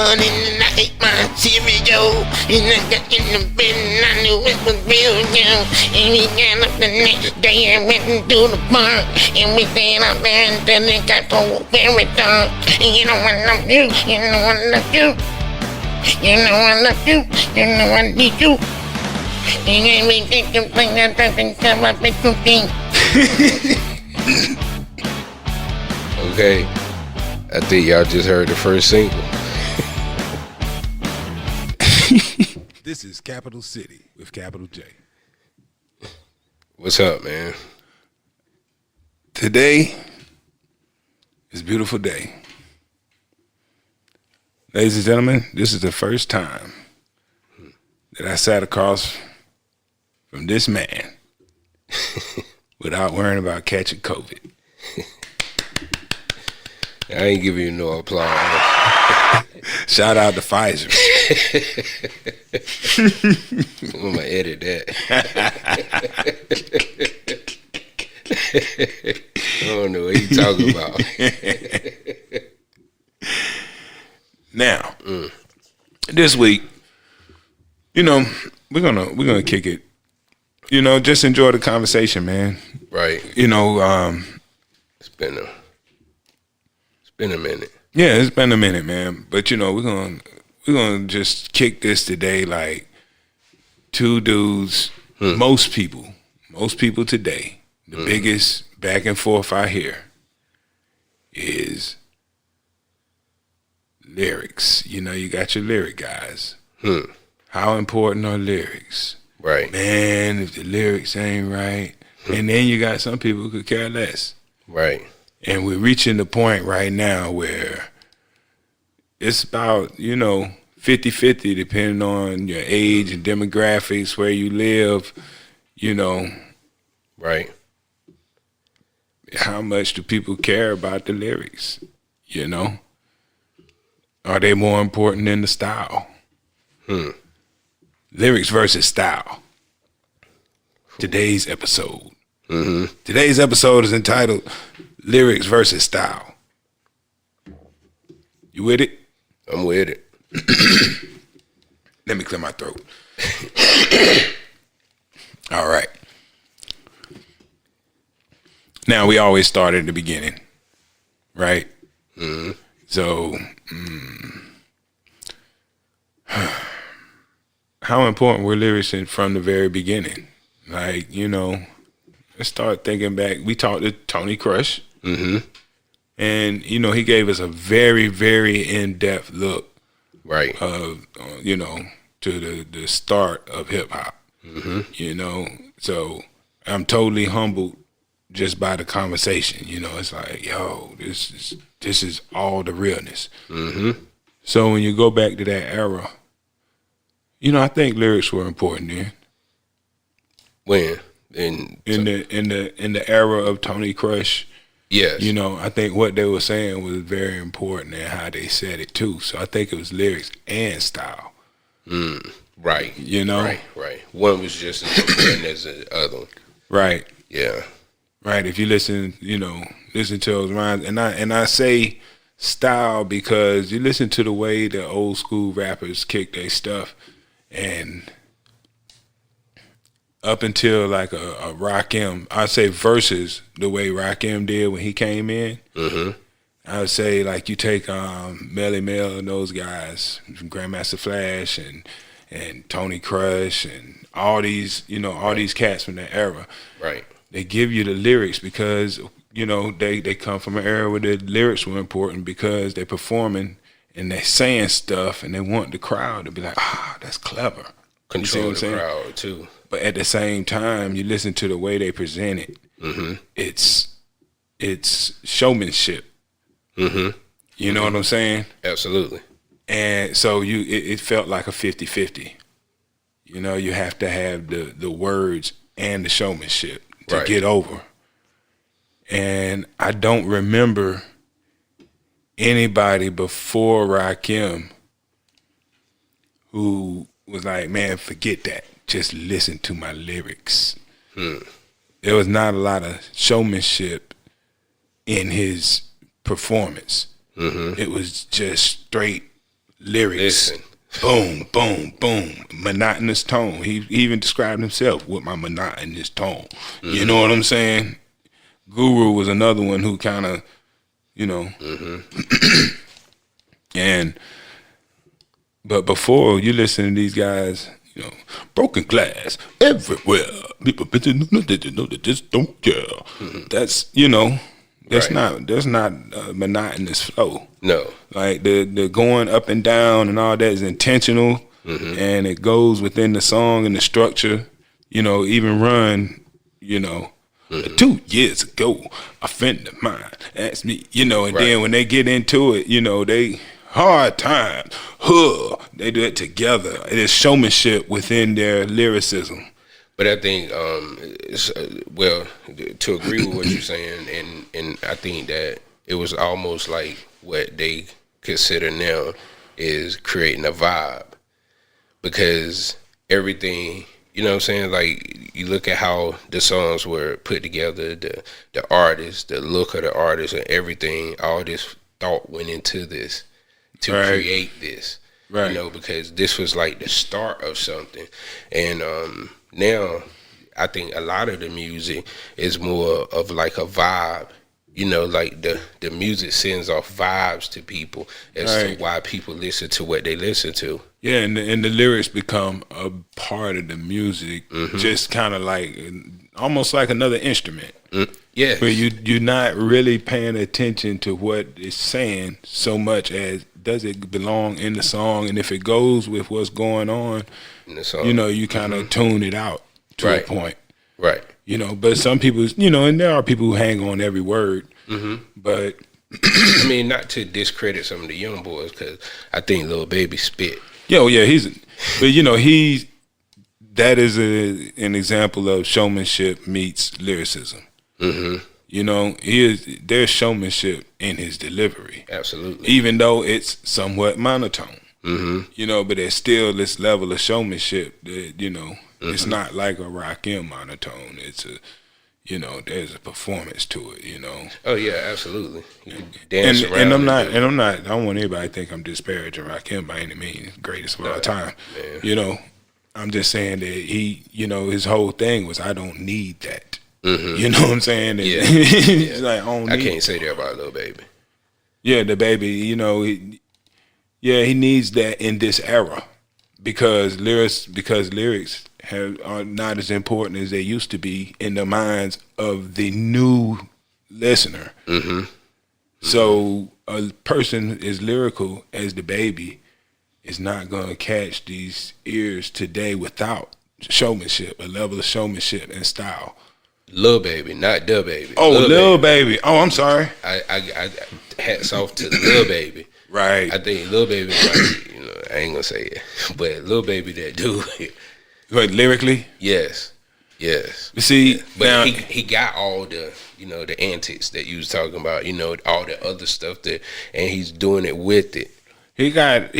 morning and I ate my cereal. And I got in the bed and I knew it was real, yo. And we got up the next day and went into the park. And we stayed out there until it got so very dark. And you know I love you, you know I love you. You know I love you, you know I need you. And everything you think that doesn't come up with cooking. Okay, I think y'all just heard the first single. This is Capital City with Capital J. What's up, man? Today is a beautiful day. Ladies and gentlemen, this is the first time that I sat across from this man without worrying about catching COVID. I ain't giving you no applause. Shout out to Pfizer. I'm gonna edit that. I don't know what you talking about. Now, this week, you know, we're gonna kick it. You know, just enjoy the conversation, man. Right. You know, It's been a minute. yeah, it's been a minute, man. But you know, we're gonna just kick this today like two dudes. Most people today, the biggest back and forth I hear is lyrics. You know, you got your lyric guys. How important are lyrics? Right. Man, if the lyrics ain't right. And then you got some people who could care less. Right. And we're reaching the point right now where it's about, 50-50 depending on your age and demographics, where you live, Right. how much do people care about the lyrics, Are they more important than the style? Lyrics versus style. Today's episode. Today's episode is entitled Lyrics versus Style. You with it? I'm with it. Let me clear my throat. All right. Now, we always start at the beginning, right? So, how important were lyrics from the very beginning? Like, let's start thinking back. We talked to Tony Crush. And, he gave us a very, very in-depth look. Right. To the start of hip-hop. So I'm totally humbled just by the conversation. It's like, yo, this is all the realness. So when you go back to that era, I think lyrics were important then. When? In the era of Tony Crush. Yes. I think what they were saying was very important and how they said it too. So I think it was lyrics and style. Right. Right. One was just as important as the other one. Right. Yeah. Right. If you listen to those rhymes, and I say style because you listen to the way the old school rappers kick their stuff, and up until like a Rakim, I say versus the way Rakim did when he came in. I would say like you take Melly Mel and those guys, Grandmaster Flash and Tony Crush and all these cats from that era. Right. They give you the lyrics because they come from an era where the lyrics were important because they're performing and they're saying stuff and they want the crowd to be like, that's clever. Control the crowd too. But at the same time, you listen to the way they present it. It's showmanship. You know what I'm saying? Absolutely. And so it felt like a 50-50. You have to have the words and the showmanship to get over. And I don't remember anybody before Rakim who was like, man, forget that. Just listen to my lyrics. There was not a lot of showmanship in his performance. It was just straight lyrics. Listen. Boom, boom, boom. Monotonous tone. He even described himself with my monotonous tone. Mm-hmm. You know what I'm saying? Guru was another one who kind of, you know. Mm-hmm. But before you listen to these guys, you know, broken glass everywhere. People they just don't care. Mm-hmm. That's, you know, that's not a monotonous flow. No. Like the going up and down and all that is intentional, mm-hmm. and it goes within the song and the structure. You know, even Run, you know, mm-hmm. 2 years ago, a friend of mine asked me, you know, and then when they get into it, you know, they hard times, they do it together. It is showmanship within their lyricism. But I think, well, to agree with what you're saying, and I think that it was almost like what they consider now is creating a vibe, because everything, you know what I'm saying, like you look at how the songs were put together, the artist, the look of the artist, and everything, all this thought went into this to create this, you know, because this was like the start of something. And now I think a lot of the music is more of like a vibe, you know, like the music sends off vibes to people as to why people listen to what they listen to. Yeah, and the lyrics become a part of the music, mm-hmm. just kind of like almost like another instrument. Mm-hmm. Yeah, where you're not really paying attention to what it's saying so much as does it belong in the song, and if it goes with what's going on in the song, you know, you kind of mm-hmm. tune it out to a point. Right. You know, but some people, you know, and there are people who hang on every word, mm-hmm. but I mean, not to discredit some of the young boys, because I think Lil Baby spit. Yeah, but you know, that is an example of showmanship meets lyricism. Mm-hmm. You know, there's showmanship in his delivery. Absolutely. Even though it's somewhat monotone. Mm-hmm. You know, but there's still this level of showmanship that, you know, mm-hmm. it's not like a Rakim monotone. It's you know, there's a performance to it, you know. Oh yeah, absolutely. You can dance around. I don't want anybody to think I'm disparaging Rakim by any means, greatest of all time. Man. You know, I'm just saying that he, you know, his whole thing was, I don't need that. Mm-hmm. You know what I'm saying? Yeah. He's like, I can't say that about Lil Baby. Yeah, the baby, you know, he needs that in this era because lyrics are not as important as they used to be in the minds of the new listener. Mm-hmm. So a person as lyrical as the baby is not going to catch these ears today without showmanship, a level of showmanship and style. Lil Baby, not Da Baby. Oh, Lil Baby. Oh, I'm sorry. I hats off to Lil Baby. Right. I think Lil Baby, like, you know, I ain't gonna say it, but Lil Baby, that dude. Like lyrically? Yes. See, but now, he got all the, you know, the antics that you was talking about, you know, all the other stuff and he's doing it with it. He got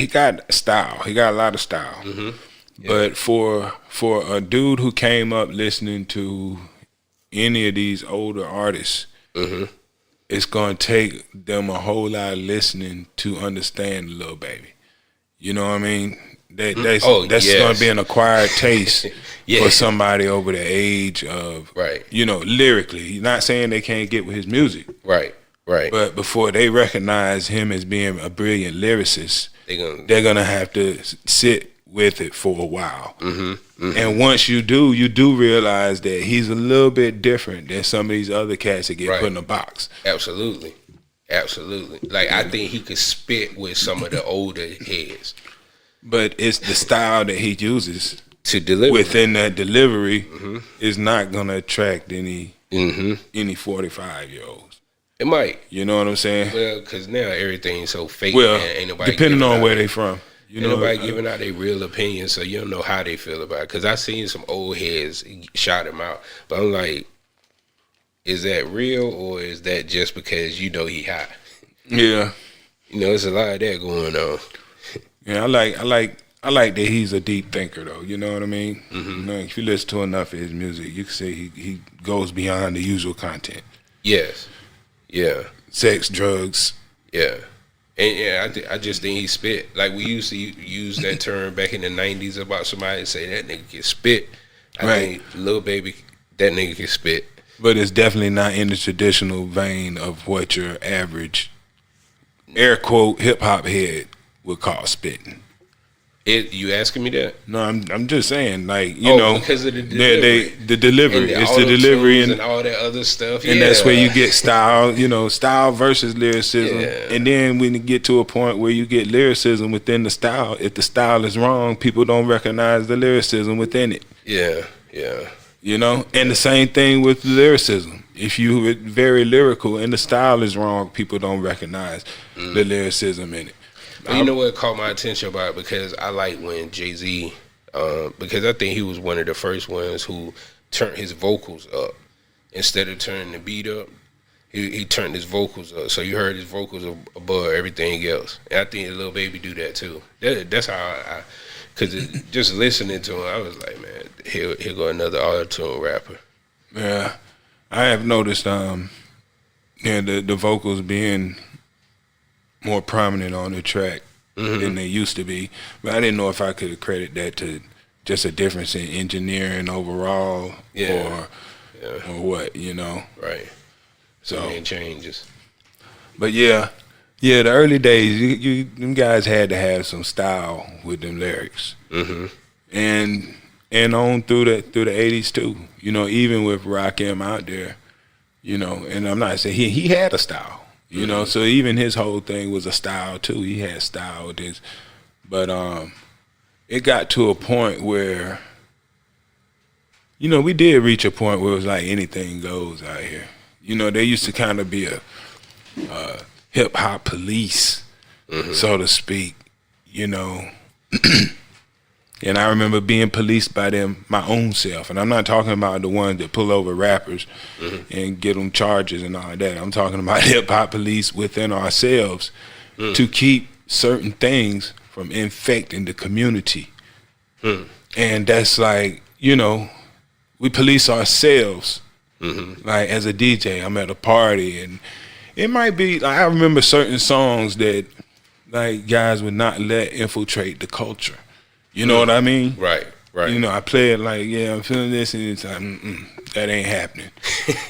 style. He got a lot of style. Mm-hmm. Yeah. But for a dude who came up listening to any of these older artists, mm-hmm. it's gonna take them a whole lot of listening to understand Lil Baby. You know what I mean? That's gonna be an acquired taste for somebody over the age of, you know, lyrically. Not saying they can't get with his music, right. But before they recognize him as being a brilliant lyricist, they're gonna have to sit with it for a while. Mm-hmm. Mm-hmm. And once you do realize that he's a little bit different than some of these other cats that get put in a box. Absolutely. Like, I think he could spit with some of the older heads. But it's the style that he uses to deliver within that delivery mm-hmm. is not going to attract any 45-year-olds. It might. You know what I'm saying? Well, because now everything's so fake. Well, ain't nobody depending on where they from. You know, nobody giving out their real opinion, so you don't know how they feel about it. Because I seen some old heads shout him out, but I'm like, is that real or is that just because you know he hot? Yeah, you know, there's a lot of that going on. Yeah, I like that he's a deep thinker though. You know what I mean? Mm-hmm. You know, if you listen to enough of his music, you can say he goes beyond the usual content. Yes. Yeah. Sex, drugs. Yeah. And yeah, I just think he spit. Like we used to use that term back in the 90s about somebody say that nigga can spit. I think Lil Baby, that nigga can spit. But it's definitely not in the traditional vein of what your average air quote hip hop head would call spitting. You asking me that? No, I'm just saying, like, you know, because of the delivery. the delivery. And it's the delivery and all that other stuff. And that's where you get style, you know, style versus lyricism. Yeah. And then when you get to a point where you get lyricism within the style, if the style is wrong, people don't recognize the lyricism within it. Yeah, yeah. You know, and the same thing with lyricism. If you're very lyrical and the style is wrong, people don't recognize the lyricism in it. But you know what caught my attention about it? Because I like when Jay-Z, because I think he was one of the first ones who turned his vocals up. Instead of turning the beat up, he turned his vocals up. So you heard his vocals above everything else. And I think Lil Baby do that too. That's how because just listening to him, I was like, man, here go another auto-tune rapper. Yeah, I have noticed the vocals being more prominent on the track than they used to be. But I didn't know if I could credit that to just a difference in engineering overall or what, you know. Right. So many changes. But yeah, the early days, you them guys had to have some style with them lyrics. And on through the 80s too. You know, even with Rakim out there, you know, and I'm not saying he had a style. You know, so even his whole thing was a style too. He had style with this, but it got to a point where, you know, we did reach a point where it was like anything goes out here. You know, there used to kind of be a hip hop police, so to speak. You know, and I remember being policed by them my own self. And I'm not talking about the ones that pull over rappers and get them charges and all that. I'm talking about hip-hop police within ourselves to keep certain things from infecting the community. And that's like, you know, we police ourselves. Like as a DJ, I'm at a party and it might be, like, I remember certain songs that like guys would not let infiltrate the culture. You know what I mean? Right. You know, I play it like, yeah, I'm feeling this, and it's like, that ain't happening.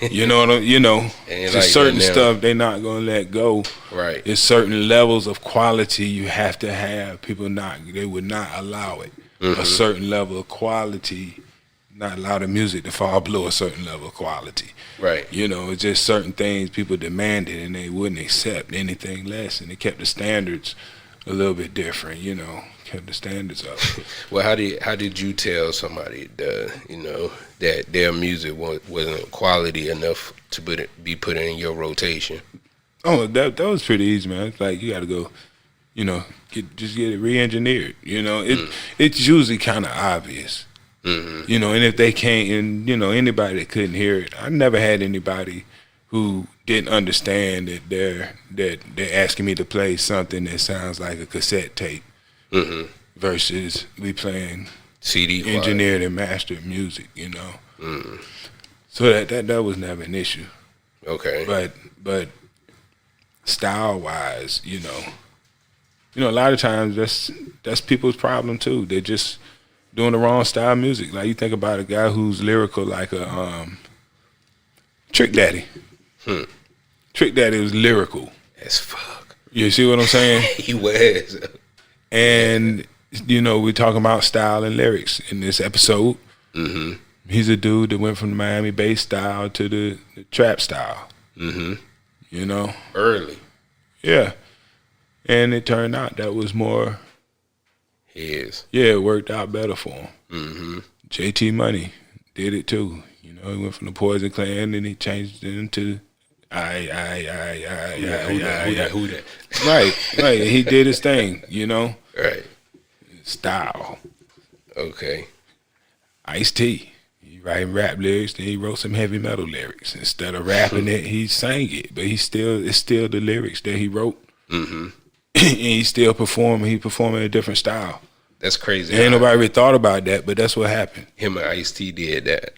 You know what you know? There's like certain stuff they not gonna let go. Right. There's certain levels of quality you have to have. They would not allow it. A certain level of quality, not allow the music to fall below a certain level of quality. Right. You know, it's just certain things people demanded, and they wouldn't accept anything less, and they kept the standards a little bit different. You know. Kept the standards up. Well, how did you tell somebody you know, that their music wasn't quality enough to be put in your rotation? Oh, that was pretty easy, man. It's like you got to go, you know, get it re-engineered. You know, it's usually kind of obvious. You know, and if they can't, and you know, anybody that couldn't hear it, I never had anybody who didn't understand that they're asking me to play something that sounds like a cassette tape. Versus we playing CD engineered and mastered music, you know. So that was never an issue. Okay. But style wise, you know, a lot of times that's people's problem too. They're just doing the wrong style music. Like you think about a guy who's lyrical like a Trick Daddy. Trick Daddy was lyrical as fuck. You see what I'm saying? He was. And, you know, we're talking about style and lyrics in this episode. He's a dude that went from the Miami bass style to the trap style. You know? Early. Yeah. And it turned out that was more. His. Yeah, it worked out better for him. JT Money did it too. You know, he went from the Poison Clan and he changed it into who that? Right. He did his thing, you know? Right. Style. Okay. Ice-T. He writing rap lyrics, then he wrote some heavy metal lyrics. Instead of rapping it, he sang it. But it's still the lyrics that he wrote. And he still performing. He performing a different style. That's crazy. Ain't nobody really thought about that, but that's what happened. Him and Ice-T did that.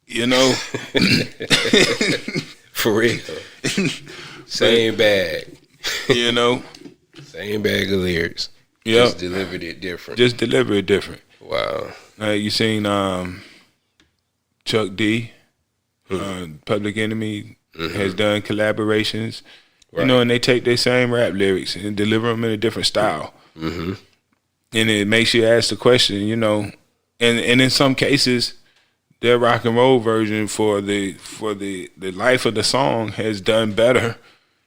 You know? For real. Same bag. You know? Same bag of lyrics. Yep. Just delivered it different. Just deliver it different. Wow. Like you seen Chuck D, Public Enemy has done collaborations. Right. You know, and they take their same rap lyrics and deliver them in a different style. Mm-hmm. And it makes you ask the question, you know, and in some cases, their rock and roll version for the life of the song has done better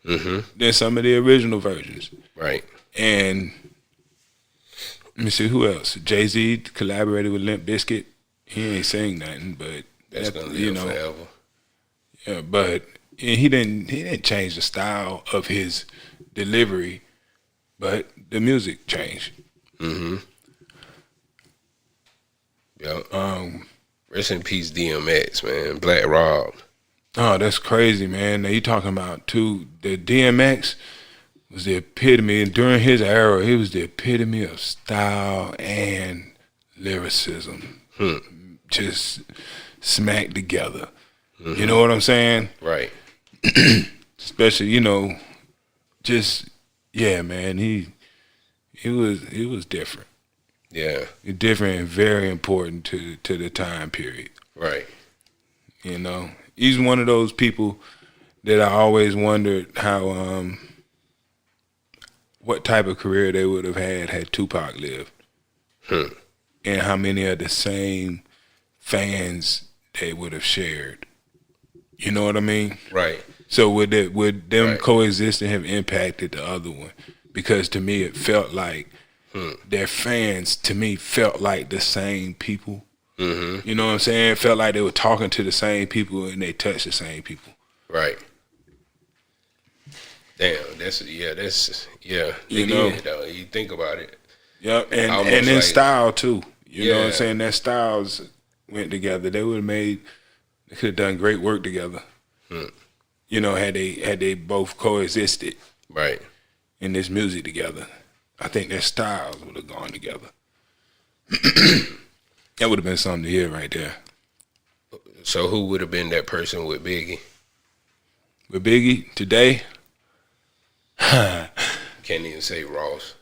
than some of the original versions. Right. And let me see who else. Jay-Z collaborated with Limp Bizkit. He ain't saying nothing, but That's gonna live forever. Yeah, but he didn't change the style of his delivery, but the music changed. Mm-hmm. Yep. Rest in peace, DMX, man. Black Rob. Oh, that's crazy, man. Now you talking about the DMX was the epitome, and during his era, he was the epitome of style and lyricism. Just smacked together. You know what I'm saying? Right. Especially, you know, just man, he was different. Yeah. Different and very important to the time period. Right. You know, he's one of those people that I always wondered how what type of career they would have had Tupac lived, and how many of the same fans they would have shared. You know what I mean? Right. So would them Right. coexisting have impacted the other one? Because to me, it felt like their fans, to me, felt like the same people. Mm-hmm. You know what I'm saying? It felt like they were talking to the same people and they touched the same people. Right. Damn, that's You know? did, though. You think about it. Yep, and Almost in like- style too. You know what I'm Yeah. saying? Their styles went together. They could have done great work together. You know, had they both coexisted Right. in this music together. I think their styles would have gone together. That would have been something to hear right there. So who would have been that person with Biggie? With Biggie today, Can't even say Ross.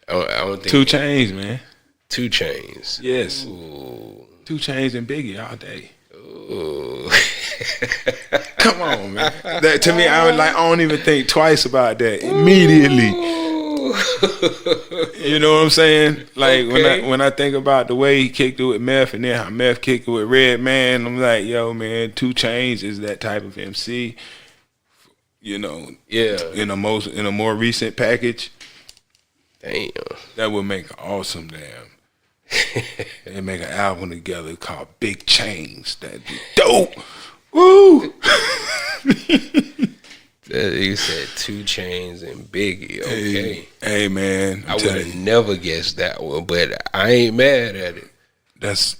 I don't think 2 Chainz, man. 2 Chainz. Yes, Ooh. 2 Chainz and Biggie all day. Ooh. Come on, man. That to me, I don't even think twice about that. Immediately, you know what I'm saying? Like Okay. when I think about the way he kicked it with Meth, and then how Meth kicked it with Redman, I'm like, yo, man, 2 Chainz is that type of MC. You know, Yeah. in a more recent package, Damn. that would make an awesome damn. They make an album together called Big Chains. That'd be dope. Woo! You said 2 Chainz and Biggie. Okay. Hey man, I I'm would telling have you, never guessed that one, but I ain't mad at it. that's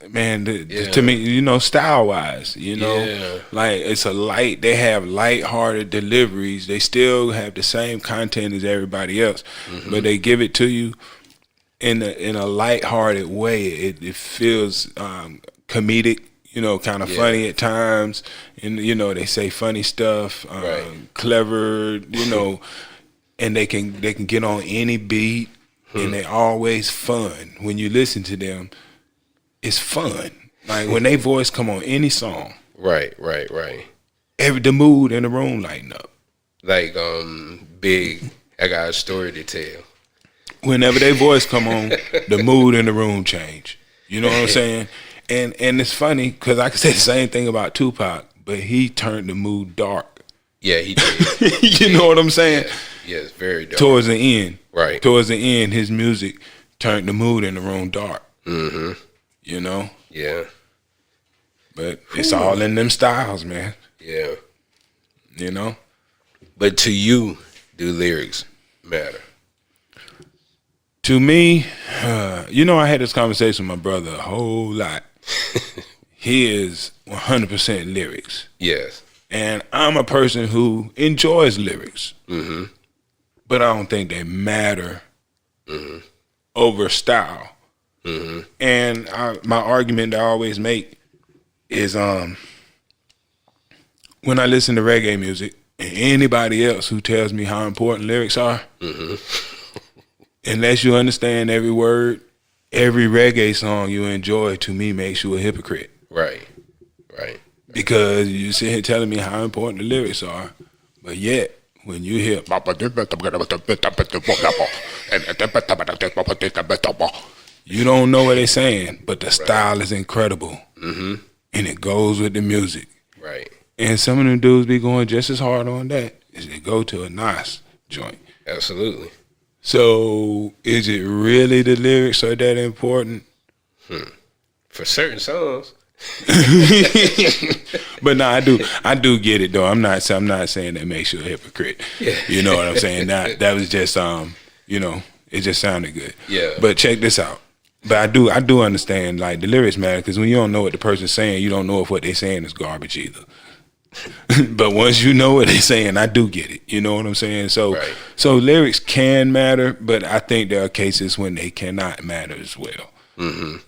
man. Yeah. To me, you know, style wise, you know, Yeah. like it's they have light-hearted deliveries. They still have the same content as everybody else, but they give it to you in a light-hearted way. It feels comedic, you know, kind of Yeah. funny at times, and you know they say funny stuff, Right. clever, you know, and they can get on any beat, and they always fun. When you listen to them, it's fun. Like when they voice come on any song, Right. the mood in the room lighten up. Like Big, I got a story to tell. Whenever they voice come on, the mood in the room change. You know what I'm saying? And it's funny because I could say the same thing about Tupac, but he turned the mood dark. Yeah, he did. You know what I'm saying? Yes, very dark. Towards the end. Right. Towards the end, his music turned the mood in the room dark. Mm-hmm. You know? Yeah. But it's all in them styles, man. Yeah. You know? But to you, do lyrics matter? To me, you know, I had this conversation with my brother a whole lot. He is 100% lyrics. Yes. And I'm a person who enjoys lyrics. Mm-hmm. But I don't think they matter over style. Mm-hmm. And my argument that I always make is when I listen to reggae music and anybody else who tells me how important lyrics are, unless you understand every word, every reggae song you enjoy, to me, makes you a hypocrite. Right. Because you sit here telling me how important the lyrics are, but yet when you hear you don't know what they're saying, but the style is incredible, and it goes with the music. Right. And some of them dudes be going just as hard on that as they go to a Nas joint. Absolutely. So is it really the lyrics are that important? For certain songs. But no, I do get it though. I'm not saying that makes you a hypocrite. Yeah. You know what I'm saying? That was just it just sounded good. Yeah. But check this out. But I do understand, like, the lyrics matter, because when you don't know what the person's saying, you don't know if what they're saying is garbage either. But once you know what they're saying, I do get it. You know what I'm saying? So Right. so lyrics can matter, but I think there are cases when they cannot matter as well.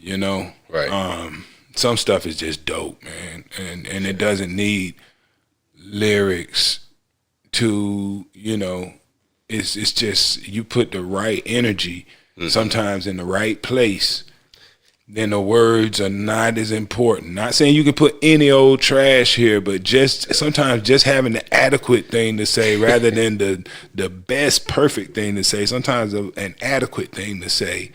You know? Right. Some stuff is just dope, man. And it doesn't need lyrics to, it's just you put the right energy sometimes in the right place, then the words are not as important. Not saying you can put any old trash here, but just sometimes just having the adequate thing to say rather than the best perfect thing to say. Sometimes an adequate thing to say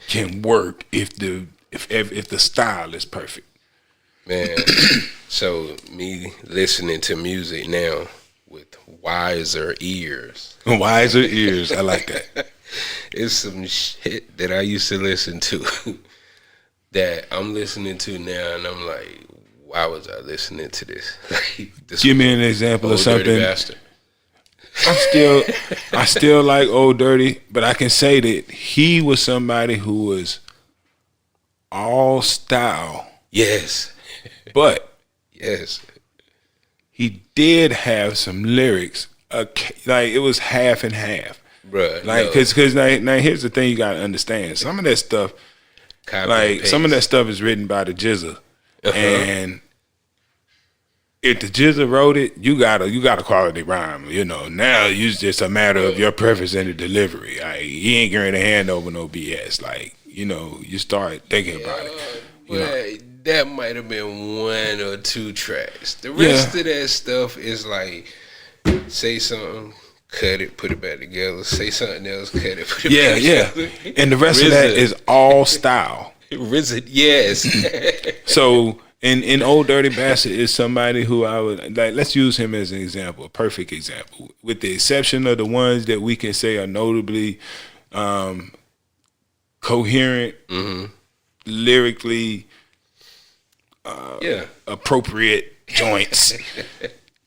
can work if the style is perfect. Man, so me listening to music now with wiser ears. Wiser ears, I like that. It's some shit that I used to listen to that I'm listening to now, and I'm like, why was I listening to this? This Give me an example of Old Dirty something. Bastard. I still like Old Dirty, but I can say that he was somebody who was all style, Yes. but Yes. he did have some lyrics. Like, it was half and half. Bruh. Like, no. cause now here's the thing you gotta understand. Some of that stuff, Copy like and some of that paste. stuff is written by the Jizza, and if the Jizza wrote it, you got a quality rhyme. Now it's just a matter of your preference in the delivery. He ain't going to hand over no BS. Like, you start thinking about it. But that might have been one or two tracks. The rest of that stuff is like, say something, cut it, put it back together. Say something else, cut it, put it back together. And the rest of that is all style. RZA, yes. So in Old Dirty Bastard is somebody who I would like. Let's use him as an example, a perfect example, with the exception of the ones that we can say are notably coherent, lyrically appropriate joints.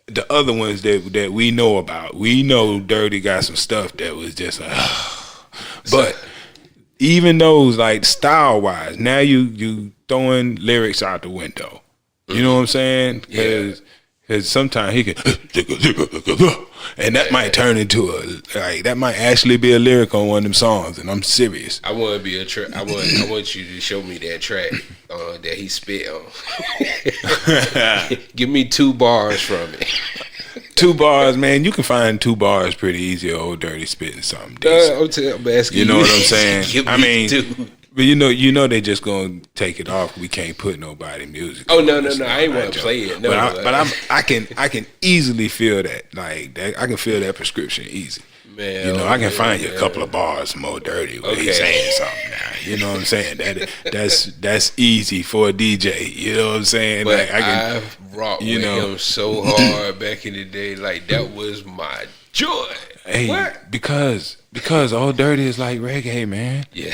The other ones that we know about, we know Dirty got some stuff that was just like, but even those, like, style wise, now you throwing lyrics out the window. You know what I'm saying? Because sometimes he can, and that might turn into that might actually be a lyric on one of them songs, and I'm serious. I want to be a track. I want you to show me that track that he spit on. Give me 2 bars from it. 2 bars, man. You can find 2 bars pretty easy. Old Dirty spitting something decent. I'm asking You know what I'm saying? Give I me mean, 2. but you know they just gonna take it off. We can't put nobody music. Oh, on no, this I ain't song, want to play it. No, but I can easily feel that. Like that, I can feel that prescription easy. Man, I can find you a couple of bars more dirty where he's saying something now. You know what I'm saying? That's easy for a DJ. You know what I'm saying? But like I've rocked with him so hard back in the day. Like, that was my joy. Hey, What? because Old Dirty is like reggae, man. Yeah.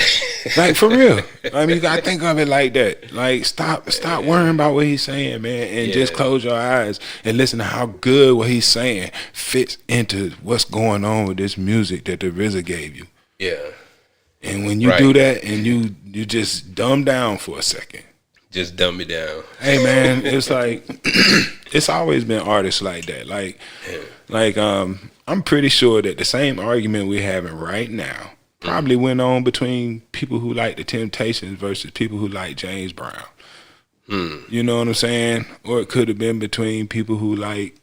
Like, for real. I mean, you gotta think of it like that. Like, stop worrying about what he's saying, man, and just close your eyes and listen to how good what he's saying fits into what's going on with this music that the RZA gave you. Yeah. And when you do that and you just dumb down for a second. Just dumb it down. Hey, man, it's like it's always been artists like that. Like I'm pretty sure that the same argument we're having right now probably went on between people who like the Temptations versus people who like James Brown. You know what I'm saying? Or it could have been between people who like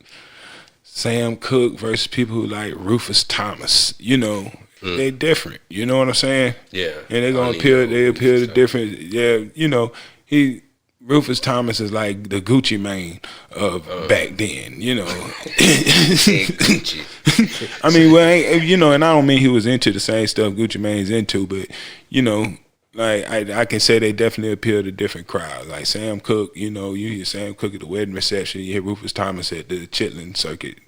Sam Cooke versus people who like Rufus Thomas. You know, they different. You know what I'm saying? Yeah. And they're gonna appeal. They appeal to different. Yeah, you know, Rufus Thomas is like the Gucci Mane of back then. You know. Gucci. I mean, well, you know, and I don't mean he was into the same stuff Gucci Mane's into, but you know. Like I can say they definitely appeal to different crowds. Like Sam Cooke, you know, you hear Sam Cooke at the wedding reception, you hear Rufus Thomas at the Chitlin circuit,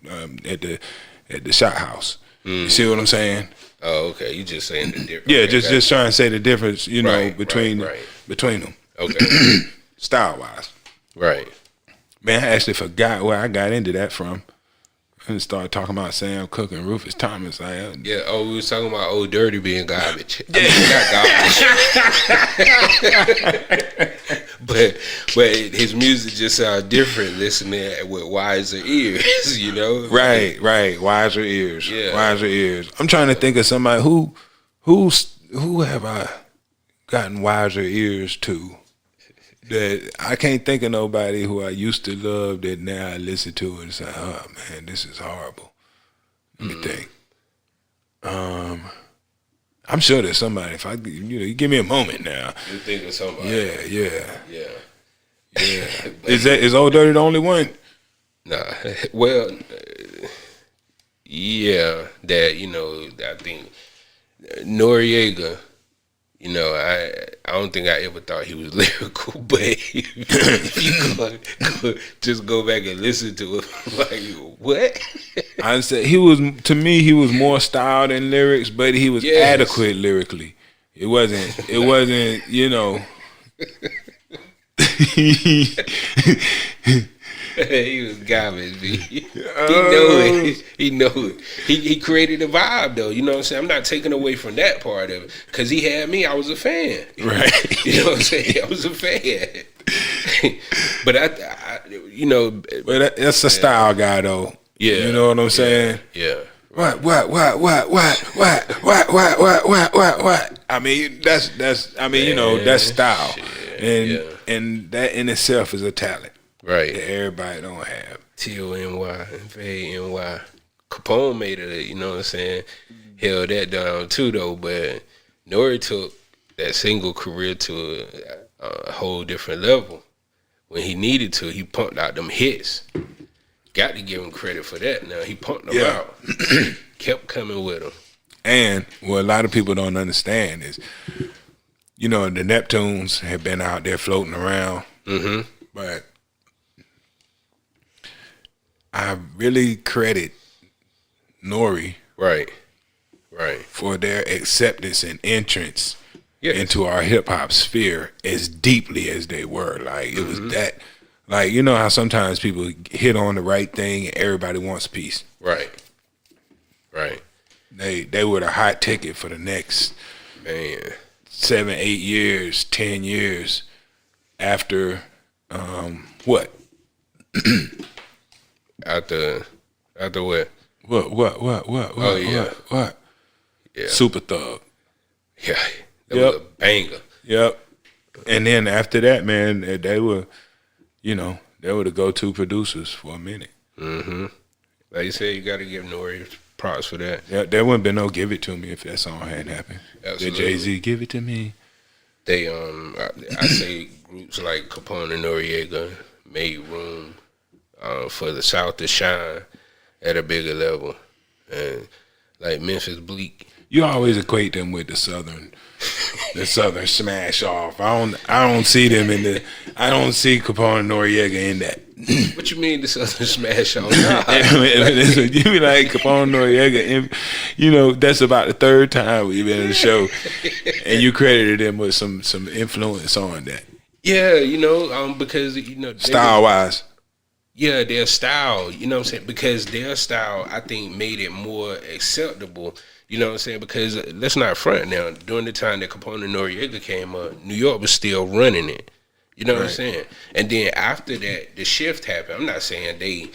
at the Shot House. You see what I'm saying? Oh, okay. You just saying the difference. Yeah, just trying to say the difference, you know, between them. Okay. Style wise. Right. Man, I actually forgot where I got into that from. And started talking about Sam Cooke and Rufus Thomas. Like, yeah, we was talking about Old Dirty being garbage. I mean, not garbage. but his music just sounds different listening with wiser ears, you know? Right. Wiser ears. Yeah. Wiser ears. I'm trying to think of somebody who have I gotten wiser ears to? That I can't think of nobody who I used to love that now I listen to and say, oh man, this is horrible. Let me think. I'm sure there's somebody. If you give me a moment now. You think of somebody? Yeah. Yeah. Is Old Dirty the only one? Nah. Well, yeah. That I think Noriega. You know, I don't think I ever thought he was lyrical, but if you just go back and listen to it, like, what? I said he was more style than lyrics, but he was adequate lyrically. It wasn't, you know. He was garbage, B. He know it. He know it. He created a vibe, though. You know what I'm saying? I'm not taking away from that part of it. Because he had me. I was a fan. Right. You know what I'm saying? I was a fan. But I But that's a style guy, though. Yeah. You know what I'm saying? Yeah. What? I mean, that's you know, that's style. Shit. And that in itself is a talent. Right. That everybody don't have. T-O-N-Y and F-A-N-Y. Capone made it, you know what I'm saying? Held that down too, though. But Nori took that single career to a whole different level. When he needed to, he pumped out them hits. Got to give him credit for that. Now, he pumped them out. Kept coming with them. And what a lot of people don't understand is, you know, the Neptunes have been out there floating around. Mm-hmm. But I really credit Nori Right. for their acceptance and entrance into our hip hop sphere as deeply as they were. Like it was that, like, you know how sometimes people hit on the right thing and everybody wants a piece. Right. They were the hot ticket for the next 7, 8 years, 10 years after what? After what? What? Oh, yeah. What? Yeah. Super Thug. Yeah. That was a banger. Yep. And then after that, man, they were the go-to producers for a minute. Mm-hmm. Like you said, you got to give Nori props for that. Yeah, there wouldn't been no "Give It to Me" if that song hadn't happened. Absolutely. The Jay-Z "Give It to Me." They I say groups like Capone and Noriega made room for the South to shine at a bigger level, and like Memphis Bleak. You always equate them with the Southern smash off. I don't see them in the. I don't see Capone and Noriega in that. What you mean the Southern smash off? You be like Capone and Noriega, and, you know, that's about the third time we've been in the show, and you credited them with some influence on that. Yeah, you know, because style wise. Yeah, their style, you know what I'm saying? Because their style, I think, made it more acceptable, you know what I'm saying? Because let's not front now. During the time that Capone and Noriega came up, New York was still running it. You know what I'm saying? And then after that, the shift happened. I'm not saying they,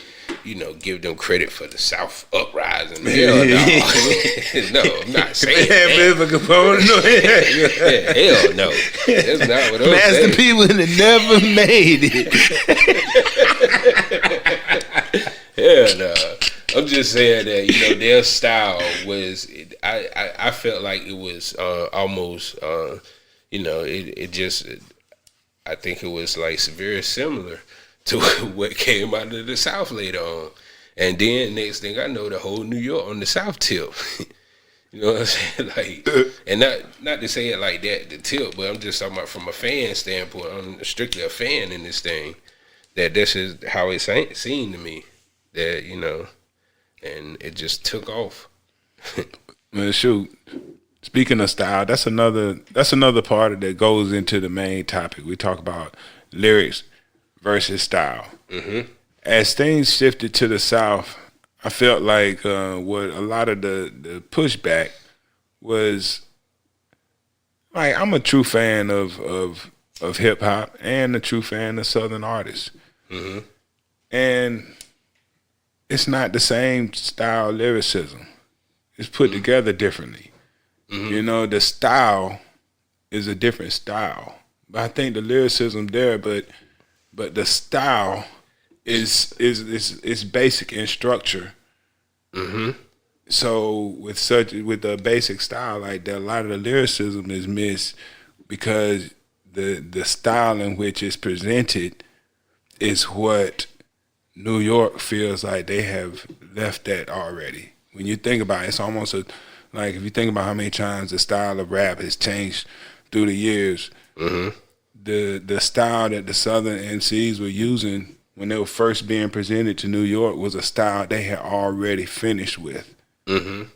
give them credit for the South uprising. Hell no. No, I'm not saying that. For Capone and Noriega. Hell no. That's not what I'm Master saying. P would have never made it. Hell no. I'm just saying that their style was. I felt like it was almost. It just. I think it was like very similar to what came out of the South later on, and then next thing I know, the whole New York on the South tip. You know what I'm saying? Like, and not to say it like that, the tip, but I'm just talking about from a fan standpoint. I'm strictly a fan in this thing. That this is how it seemed to me. That and it just took off. Well, shoot. Speaking of style, that's another part that goes into the main topic. We talk about lyrics versus style. Mm-hmm. As things shifted to the South, I felt like what a lot of the pushback was, like, I'm a true fan of hip hop and a true fan of Southern artists, and it's not the same style lyricism. It's put together differently. The style is a different style, but I think the lyricism there, but the style is basic in structure. So with the basic style like that, a lot of the lyricism is missed because the style in which it's presented is what New York feels like they have left that already. When you think about it, it's almost like if you think about how many times the style of rap has changed through the years, the style that the Southern MCs were using when they were first being presented to New York was a style they had already finished with. You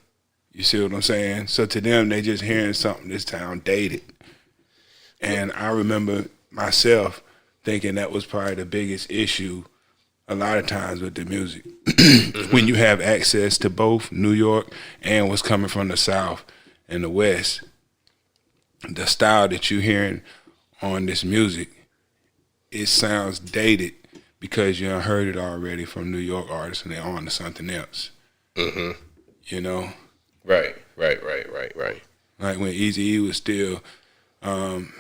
see what I'm saying? So to them, they just hearing something this town dated. And I remember myself thinking that was probably the biggest issue a lot of times with the music. When you have access to both New York and what's coming from the South and the West, the style that you're hearing on this music, it sounds dated because you done heard it already from New York artists and they're on to something else. You know? Right. Like when Eazy-E was still, on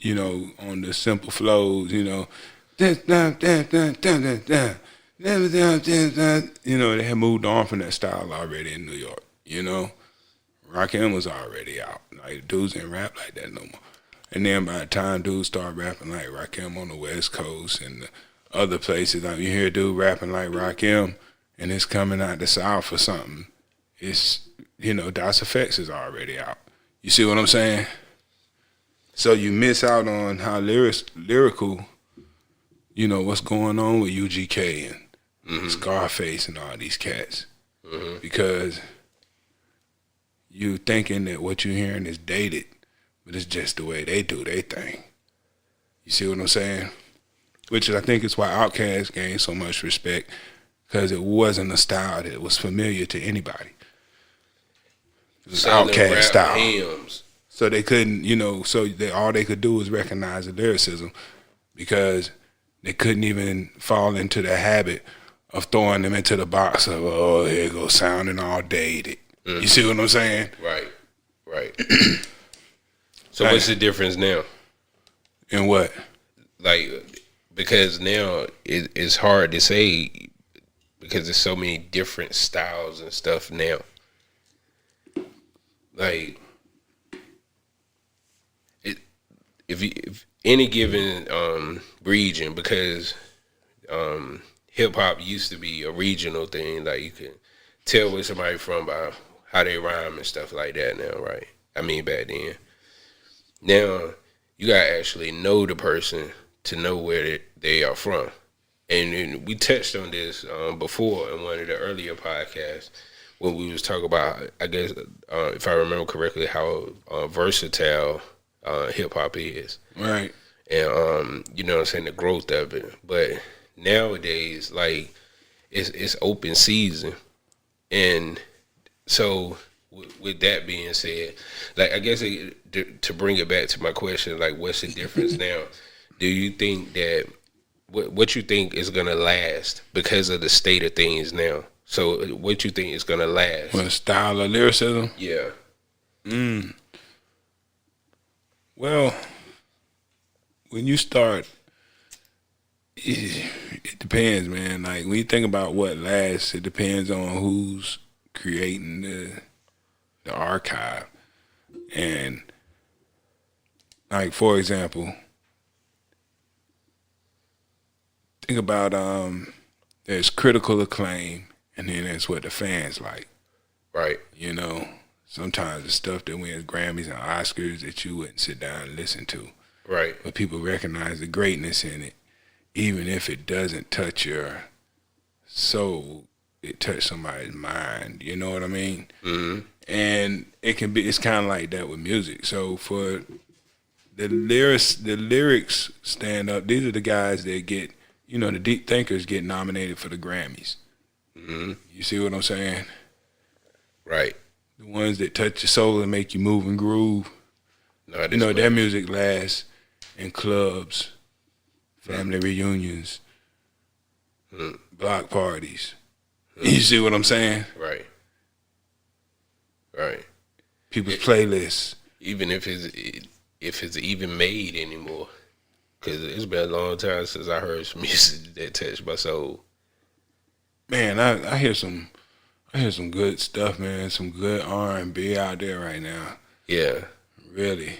the simple flows, they had moved on from that style already in New York, Rakim was already out. Like, dudes didn't rap like that no more. And then by the time dudes start rapping like Rakim on the West Coast and the other places, like you hear a dude rapping like Rakim and it's coming out the South or something, it's, Das Effects is already out. You see what I'm saying? So you miss out on how lyrical, what's going on with UGK and Scarface and all these cats. Because you thinking that what you're hearing is dated, but it's just the way they do their thing. You see what I'm saying? Which I think is why Outkast gained so much respect, because it wasn't a style that was familiar to anybody. It was Outkast style. Hymns. So they couldn't, all they could do was recognize the lyricism, because they couldn't even fall into the habit of throwing them into the box of, oh, here it goes sounding all dated. You see what I'm saying? Right. So what's the difference now? In what? Like, because now it's hard to say because there's so many different styles and stuff now. Like, if any given region, because hip hop used to be a regional thing, like you can tell where somebody from by how they rhyme and stuff like that now, right? I mean, back then. Now, you gotta actually know the person to know where they are from. And we touched on this before in one of the earlier podcasts when we was talking about, I guess, if I remember correctly, how versatile hip-hop is. Right. And, you know what I'm saying, the growth of it. But nowadays, like, it's open season. And so with that being said, like, I guess to bring it back to my question, like, what's the difference now? Do you think that what you think is gonna last because of the state of things now? So what you think is gonna last? What, style of lyricism? Yeah. Well, when you start, it depends, man. Like when you think about what lasts, it depends on who's creating the archive. And like for example, think about there's critical acclaim, and then there's what the fans like. Right. You know, sometimes the stuff that wins Grammys and Oscars that you wouldn't sit down and listen to. Right. But people recognize the greatness in it, even if it doesn't touch your soul. It touched somebody's mind. You know what I mean? Mm-hmm. And it's kind of like that with music. So for the lyrics stand up. These are the guys that get, you know, the deep thinkers get nominated for the Grammys. Mm-hmm. You see what I'm saying? Right. The ones that touch your soul and make you move and groove. No, You know, their music lasts in clubs, family reunions, block parties. You see what I'm saying? Right. Right. People's playlists. Even if it's even made anymore, because it's been a long time since I heard some music that touched my soul. Man, I hear some good stuff, man. Some good R&B out there right now. Yeah. Really.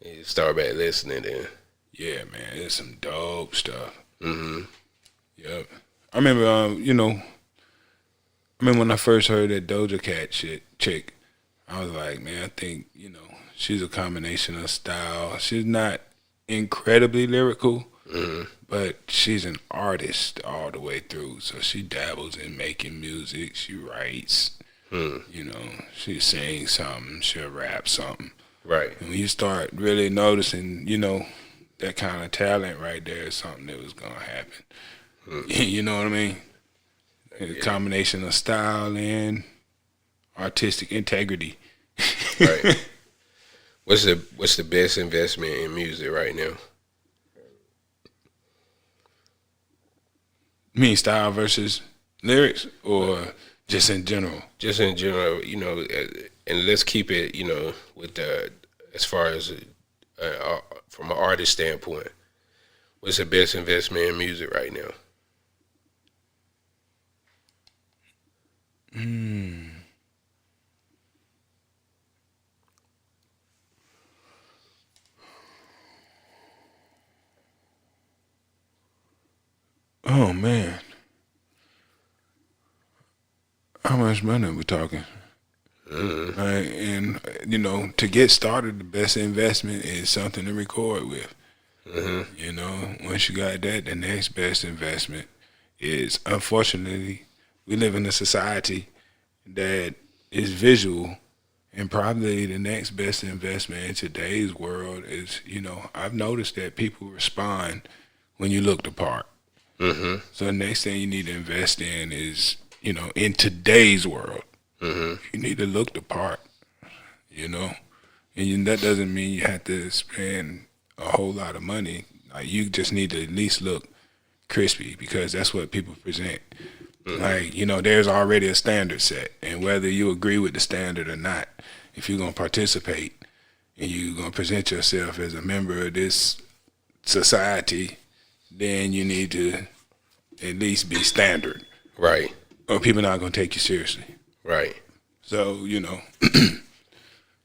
You start back listening then. Yeah, man. There's some dope stuff. Mm-hmm. Yep. I remember, when I first heard that Doja Cat chick, I was like, man, I think, she's a combination of style. She's not incredibly lyrical, but she's an artist all the way through. So she dabbles in making music. She writes, she sings something, she'll rap something. Right. And when you start really noticing, that kind of talent right there is something that was going to happen. You know what I mean? A combination of style and artistic integrity. Right. What's the best investment in music right now? You mean style versus lyrics, or just in general? Just in general, and let's keep it, with as far as from an artist standpoint. What's the best investment in music right now? Oh man, how much money are we talking? And to get started, the best investment is something to record with. Once you got that, the next best investment is, unfortunately, we live in a society that is visual, and probably the next best investment in today's world is, I've noticed that people respond when you look the part. So the next thing you need to invest in is, in today's world, you need to look the part, and that doesn't mean you have to spend a whole lot of money. Like, you just need to at least look crispy, because that's what people present. Like, there's already a standard set, and whether you agree with the standard or not, if you're going to participate and you're going to present yourself as a member of this society, then you need to at least be standard. Right. Or people not going to take you seriously. Right. So,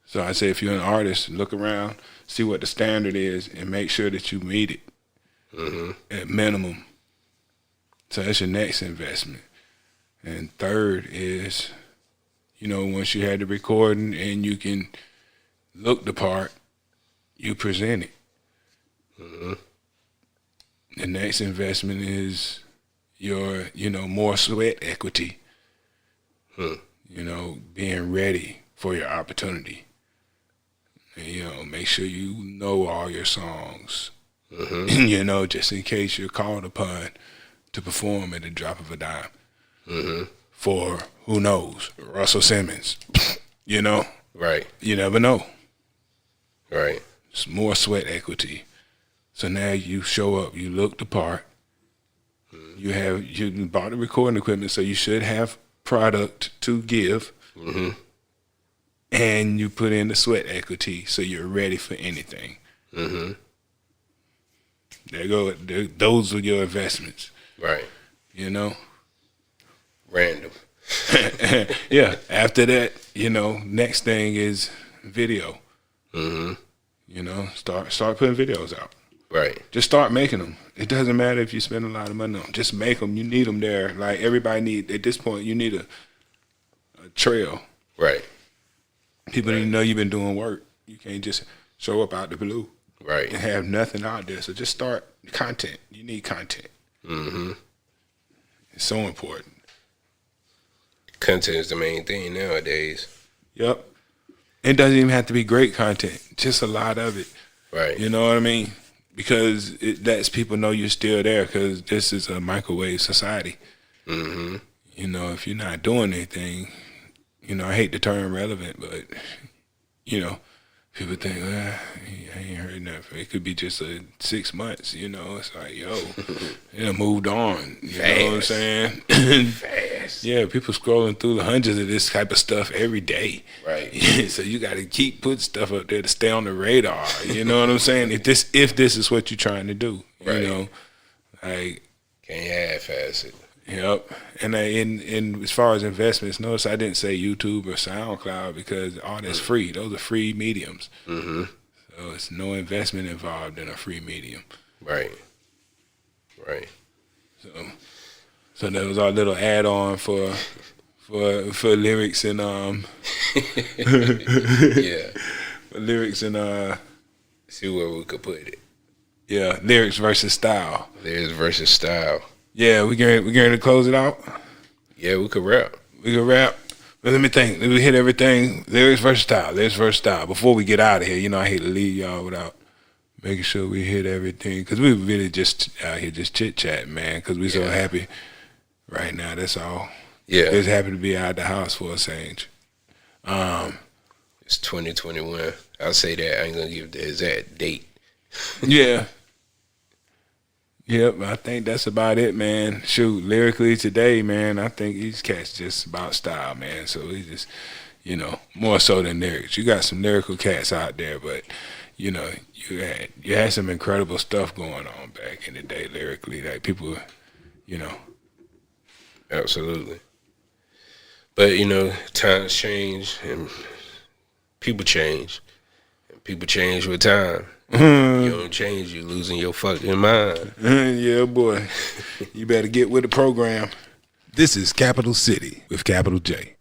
so I say if you're an artist, look around, see what the standard is, and make sure that you meet it at minimum. So that's your next investment. And third is, once you had the recording and you can look the part, you present it. The next investment is your, more sweat equity. Being ready for your opportunity. And, make sure you know all your songs. Just in case you're called upon to perform at the drop of a dime. For, who knows, Russell Simmons. Right. You never know. Right. It's more sweat equity. So now you show up, you look the part. You bought the recording equipment, so you should have product to give. And you put in the sweat equity, so you're ready for anything. Those are your investments. Right. You know. Random. Yeah. After that, next thing is video. Mm-hmm. Start putting videos out. Right. Just start making them. It doesn't matter if you spend a lot of money on them. Just make them. You need them there. Like everybody at this point, you need a trail. Right. People need to know you've been doing work. You can't just show up out the blue. Right. And have nothing out there. So just start content. You need content. Mm-hmm. It's so important. Content is the main thing nowadays. Yep. It doesn't even have to be great content. Just a lot of it. Right. You know what I mean? Because it lets people know you're still there because this is a microwave society. Mm-hmm. If you're not doing anything, I hate the term relevant, but, people think, I ain't heard nothing. It could be just 6 months, It's like, it moved on. You know what I'm saying? Fast. Yeah, people scrolling through the hundreds of this type of stuff every day. Right. So you got to keep putting stuff up there to stay on the radar. You know what I'm saying? If this is what you're trying to do, Right. like Can't half-ass it. Yep. And in as far as investments, notice I didn't say YouTube or SoundCloud because all that's free. Those are free mediums. Mm-hmm. So it's no investment involved in a free medium. Right. Right. So that was our little add-on for lyrics and Yeah. for lyrics and See where we could put it. yeah, lyrics versus style. Lyrics versus style. Yeah, we going to close it out. Yeah, we could rap. We can rap. But let me think. Let me hit everything. Lyrics versus style. Lyrics versus style. Before we get out of here, I hate to leave y'all without making sure we hit everything. Because we really just out here just chit-chatting, man. Because we so happy right now. That's all. Yeah. Just happy to be out the house for a change. It's 2021. I'll say that. I ain't going to give the exact date. Yeah. Yep, I think that's about it, man. Shoot, lyrically today, man, I think these cats just about style, man. So he just, more so than lyrics. You got some lyrical cats out there, but you had some incredible stuff going on back in the day lyrically. Like people, Absolutely. But times change and people change. And people change with time. You don't change, you losing your fucking mind. Yeah, boy. You better get with the program. This is Capital City with Capital J.